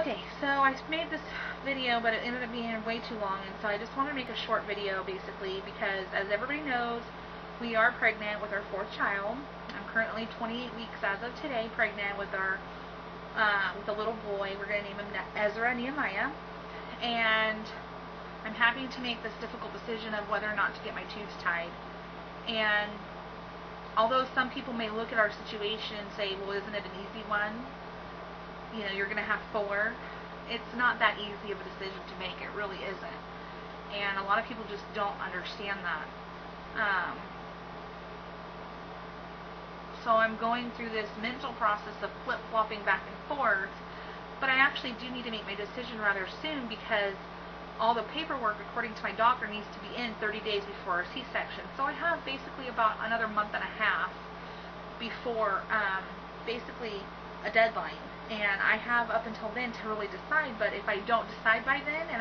Okay, so I made this video, but it ended up being way too long, and so I just wanted to make a short video, basically, because as everybody knows, we are pregnant with our fourth child. I'm currently 28 weeks as of today, pregnant with our with a little boy. We're going to name him Ezra Nehemiah, and I'm having to make this difficult decision of whether or not to get my tubes tied. And although some people may look at our situation and say, well, isn't it an easy one? You know, you're going to have 4. It's not that easy of a decision to make. It really isn't. And a lot of people just don't understand that. So I'm going through this mental process of flip-flopping back and forth, but I actually do need to make my decision rather soon because all the paperwork, according to my doctor, needs to be in 30 days before a C-section. So I have basically about another month and a half before basically a deadline. And I have up until then to really decide, but if I don't decide by then and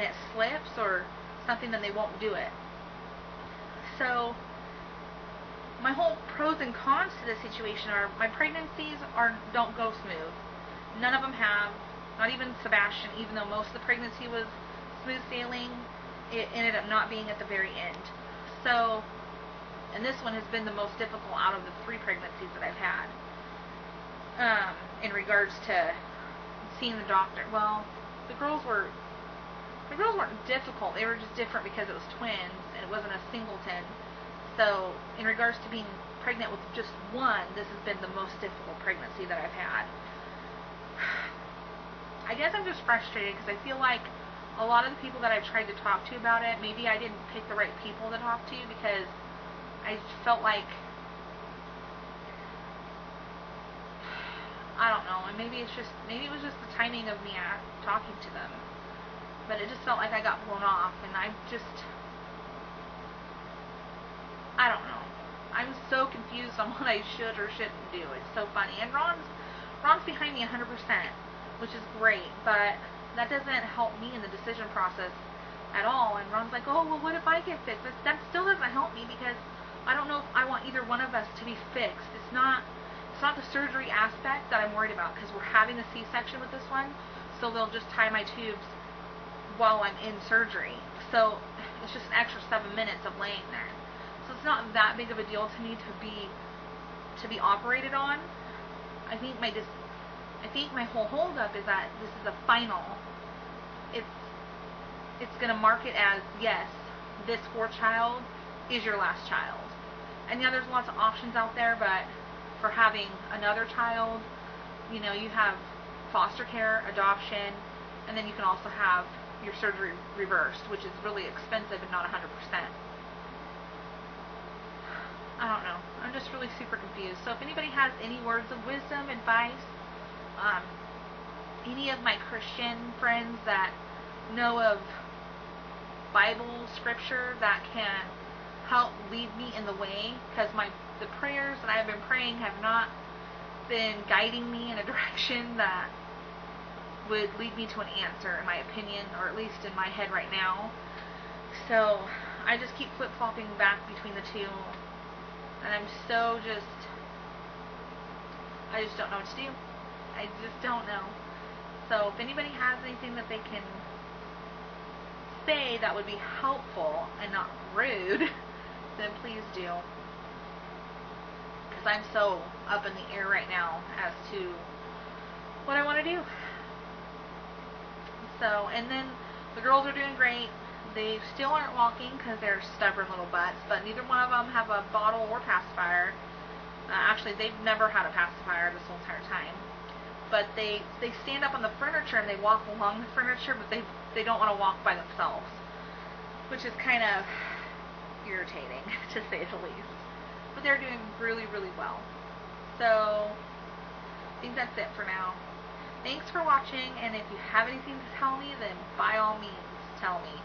it slips or something, then they won't do it. So my whole pros and cons to this situation are my pregnancies don't go smooth. None of them have. Not even Sebastian, even though most of the pregnancy was smooth sailing, it ended up not being at the very end. So, and this one has been the most difficult out of the 3 pregnancies that I've had. In regards to seeing the doctor. Well, the girls weren't difficult. They were just different because it was twins and it wasn't a singleton. So, in regards to being pregnant with just one, this has been the most difficult pregnancy that I've had. I guess I'm just frustrated because I feel like a lot of the people that I've tried to talk to about it, maybe I didn't pick the right people to talk to because I felt like, I don't know, and maybe it was just the timing of me talking to them. But it just felt like I got blown off, and I don't know. I'm so confused on what I should or shouldn't do. It's so funny. And Ron's behind me 100%, which is great, but that doesn't help me in the decision process at all. And Ron's like, oh, well, what if I get fixed? That still doesn't help me because I don't know if I want either one of us to be fixed. It's not the surgery aspect that I'm worried about because we're having a C-section with this one, so they'll just tie my tubes while I'm in surgery. So it's just an extra 7 minutes of laying there. So it's not that big of a deal to me to be operated on. I think my whole holdup is that this is a final. It's going to mark it as, yes, this 4th child is your last child. And yeah, there's lots of options out there, but for having another child, you know, you have foster care, adoption, and then you can also have your surgery reversed, which is really expensive and not 100%. I don't know. I'm just really super confused. So if anybody has any words of wisdom, advice, any of my Christian friends that know of Bible scripture that can help lead me in the way, because the prayers that I've been praying have not been guiding me in a direction that would lead me to an answer, in my opinion, or at least in my head right now. So I just keep flip-flopping back between the two, and I just don't know what to do. I just don't know. So if anybody has anything that they can say that would be helpful and not rude, then please do. Because I'm so up in the air right now as to what I want to do. So, and then the girls are doing great. They still aren't walking because they're stubborn little butts, but neither one of them have a bottle or pacifier. Actually, they've never had a pacifier this whole entire time. But they stand up on the furniture and they walk along the furniture, but they don't want to walk by themselves, which is kind of irritating, to say the least. But they're doing really, really well. So I think that's it for now. Thanks for watching, and if you have anything to tell me, then by all means, tell me.